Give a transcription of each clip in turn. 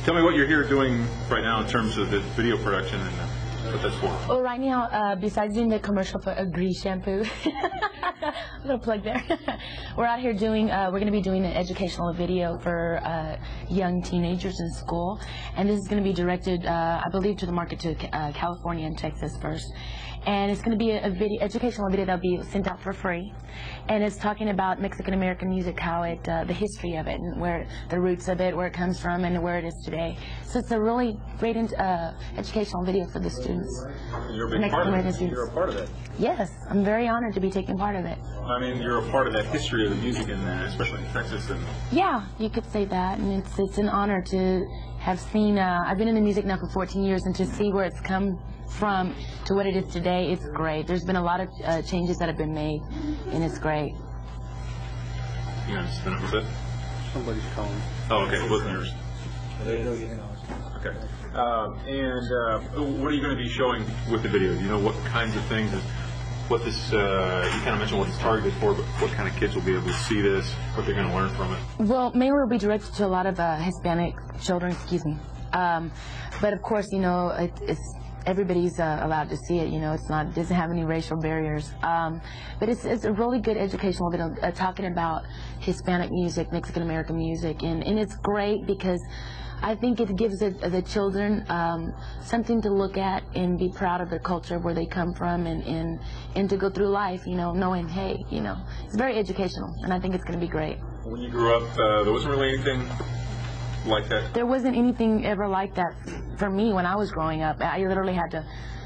Tell me what you're here doing right now in terms of the video production and what that's for. Well, right now, besides doing the commercial for Grease shampoo, a little plug there, we're out here doing, we're going to be doing an educational video for young teenagers in school, and this is going to be directed, I believe, to the market to California and Texas first. And it's going to be a video, educational video that'll be sent out for free, and it's talking about Mexican American music, how it, the history of it, and where the roots of it, where it comes from, and where it is today. So it's a really great educational video for the students. You're a big part of it. You're a part of it. Yes, I'm very honored to be taking part of it. I mean, you're a part of that history of the music, in especially in Texas. And yeah, you could say that, and it's an honor to have seen. I've been in the music now for 14 years, and to see where it's come from to what it is today, it's great. There's been a lot of changes that have been made, and it's great. You want to spin it with it? Somebody's calling. Oh, okay. It wasn't yours. Okay. And what are you going to be showing with the video? Do you know what kinds of things? What this, you kind of mentioned what it's targeted for, but what kind of kids will be able to see this, what they're going to learn from it? Well, mainly it'll be directed to a lot of Hispanic children, excuse me. But of course, you know, it's everybody's allowed to see it. You know, it's not, doesn't have any racial barriers. But it's a really good educational video talking about Hispanic music, Mexican American music, and it's great because I think it gives the children something to look at and be proud of their culture, where they come from, and to go through life, you know, knowing, hey, you know, it's very educational, and I think it's going to be great. When you grew up, there wasn't really anything like that? There wasn't anything ever like that for me when I was growing up. I literally had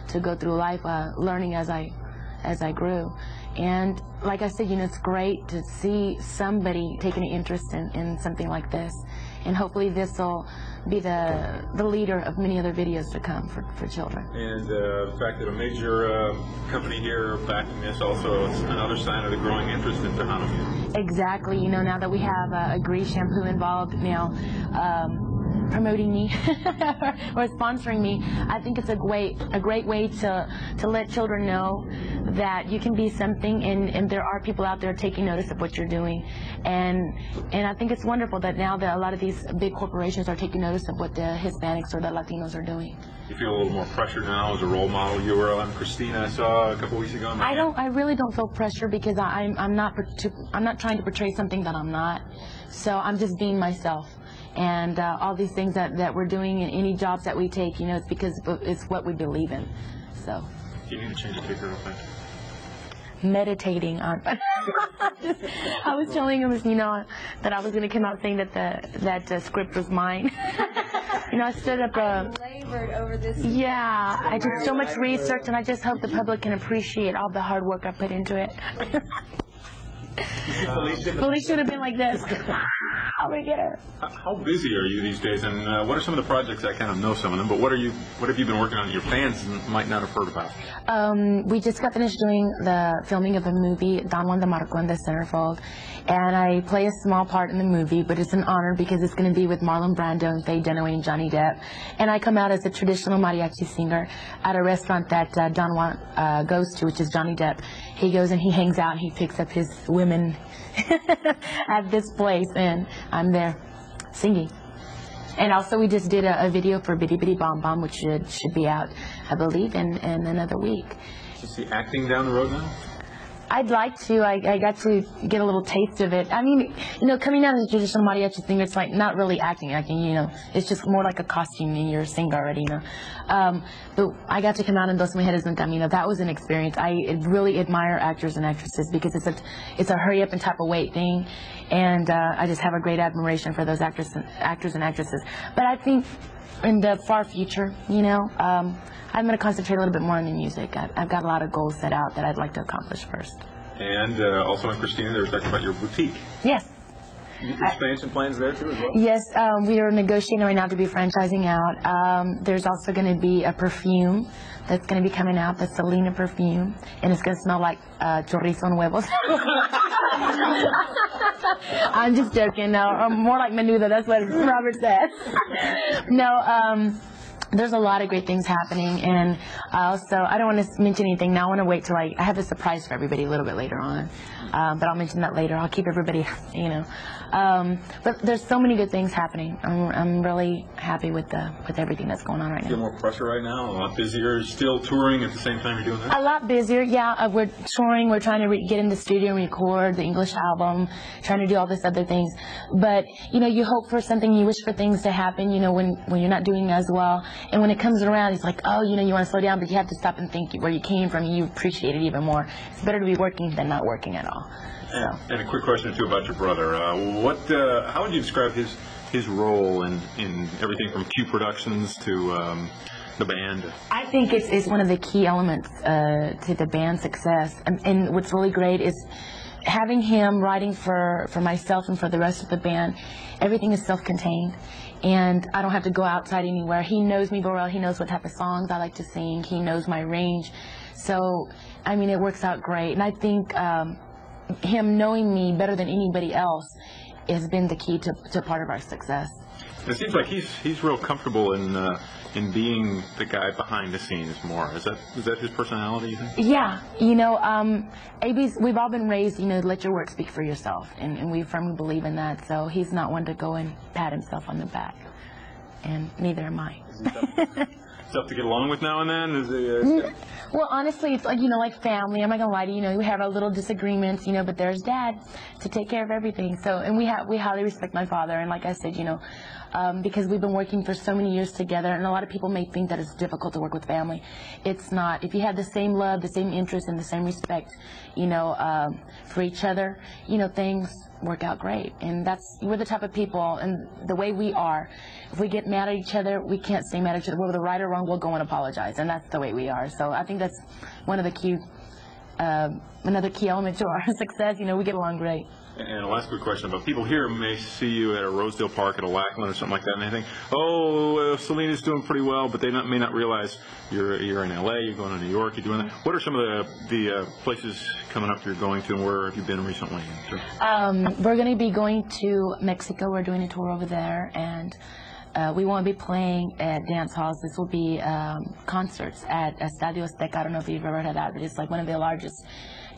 to go through life learning as I grew. And like I said, you know, it's great to see somebody taking an interest in something like this. And hopefully this will be the leader of many other videos to come for children. And the fact that a major company here backing this also is another sign of the growing interest in Tejano music. Exactly. You know, now that we have a Grease shampoo involved now, promoting me or sponsoring me, I think it's a great way to let children know that you can be something, and there are people out there taking notice of what you're doing, and I think it's wonderful that now that a lot of these big corporations are taking notice of what the Hispanics or the Latinos are doing. You feel a little more pressure now as a role model. You were on Christina, I saw a couple weeks ago. I really don't feel pressure because I'm not trying to portray something that I'm not. So I'm just being myself. And all these things that we're doing and any jobs that we take, you know, it's because it's what we believe in. So. You need to change the picture real quick. Meditating on. I was telling him, you know, that I was going to come out saying that script was mine. You know, I stood up. Labored over this. Yeah, I did so much research, and I just hope the public can appreciate all the hard work I put into it. Police should have been like this. I'll get her. How busy are you these days, and what are some of the projects? I kind of know some of them, but what have you been working on that your fans might not have heard about? We just got finished doing the filming of a movie, Don Juan de Marco in the centerfold, and I play a small part in the movie, but it's an honor because it's going to be with Marlon Brando and Faye Dunaway and Johnny Depp, and I come out as a traditional mariachi singer at a restaurant that Don Juan goes to, which is Johnny Depp. He goes and he hangs out and he picks up his women at this place, and I'm there singing. And also we just did a video for Bitty Bitty Bomb Bomb, which should be out, I believe, in another week. Do you see acting down the road now? I'd like to. I got to get a little taste of it. I mean, you know, coming out as a traditional mariachi singer, it's like not really acting, you know. It's just more like a costume and you're a singer already, you know. But I got to come out and Dos Mujeres en Camino. That was an experience. I really admire actors and actresses because it's a hurry up and tap away thing. And I just have a great admiration for those actors and actresses. But I think in the far future, you know, I'm going to concentrate a little bit more on the music. I've got a lot of goals set out that I'd like to accomplish first. And also in Christina, they were talking about your boutique. Yes. Expansion plans there too as well? Yes, we are negotiating right now to be franchising out. There's also going to be a perfume that's going to be coming out, the Selena perfume, and it's going to smell like chorizo and huevos. I'm just joking, no, or more like menudo, that's what Robert said. No, there's a lot of great things happening, and also I don't want to mention anything now. I want to wait till I have a surprise for everybody a little bit later on, but I'll mention that later. I'll keep everybody, you know. But there's so many good things happening. I'm really happy with everything that's going on right now. You have more pressure right now, a lot busier, still touring at the same time you're doing that? A lot busier, yeah. We're touring, we're trying to get in the studio and record the English album, trying to do all this other things. But, you know, you hope for something, you wish for things to happen, you know, when you're not doing as well. And when it comes around, it's like, oh, you know, you want to slow down, but you have to stop and think where you came from, and you appreciate it even more. It's better to be working than not working at all. So. And a quick question, too, about your brother. How would you describe his role in everything from Q Productions to the band? I think it's one of the key elements to the band's success. And what's really great is having him writing for myself and for the rest of the band. Everything is self-contained, and I don't have to go outside anywhere. He knows me very well. He knows what type of songs I like to sing. He knows my range. So, I mean, it works out great. And I think him knowing me better than anybody else has been the key to part of our success. It seems like he's real comfortable in being the guy behind the scenes more. Is that his personality, you think? Yeah, you know, we've all been raised, you know, let your work speak for yourself, and we firmly believe in that. So he's not one to go and pat himself on the back, and neither am I. Tough to get along with now and then? Well, honestly, it's like, you know, like family. I'm not gonna lie to you. You know, we have our little disagreements, you know, but there's Dad to take care of everything. So, and we highly respect my father. And like I said, you know, because we've been working for so many years together, and a lot of people may think that it's difficult to work with family. It's not. If you have the same love, the same interest, and the same respect, you know, for each other, you know, things work out great. And we're the type of people, and the way we are, if we get mad at each other, we can't stay mad at each other. Whether right or wrong, we'll go and apologize, and that's the way we are. So I think that's one of the key, another key element to our success. You know, we get along great. And a last quick question about people here may see you at a Rosedale Park at a Lackland or something like that, and they think, oh, Selena's doing pretty well, but they may not realize you're in LA, you're going to New York, you're doing that. What are some of the places coming up you're going to, and where have you been recently? We're going to be going to Mexico. We're doing a tour over there, and we won't be playing at dance halls. This will be concerts at Estadio Azteca. I don't know if you've ever heard of that, but it's like one of the largest.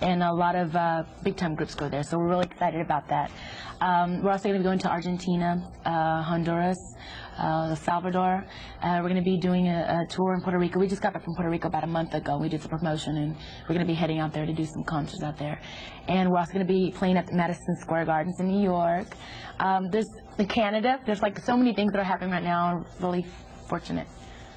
And a lot of big-time groups go there, so we're really excited about that. We're also going to be going to Argentina, Honduras, El Salvador. We're going to be doing a tour in Puerto Rico. We just got back from Puerto Rico about a month ago. We did the promotion, and we're going to be heading out there to do some concerts out there. And we're also going to be playing at the Madison Square Gardens in New York. There's in Canada. There's like so many things that are happening right now. I'm really fortunate.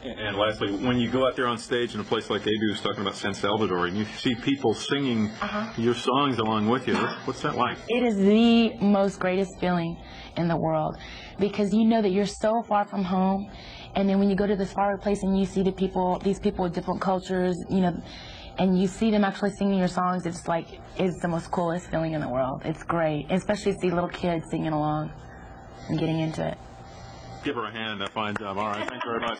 And lastly, when you go out there on stage in a place like Abu's talking about San Salvador, and you see people singing your songs along with you, what's that like? It is the most greatest feeling in the world, because you know that you're so far from home, and then when you go to this far place and you see these people with different cultures, you know, and you see them actually singing your songs, it's like, it's the most coolest feeling in the world. It's great, especially to see little kids singing along and getting into it. Give her a hand, a fine job. All right, thank you very much.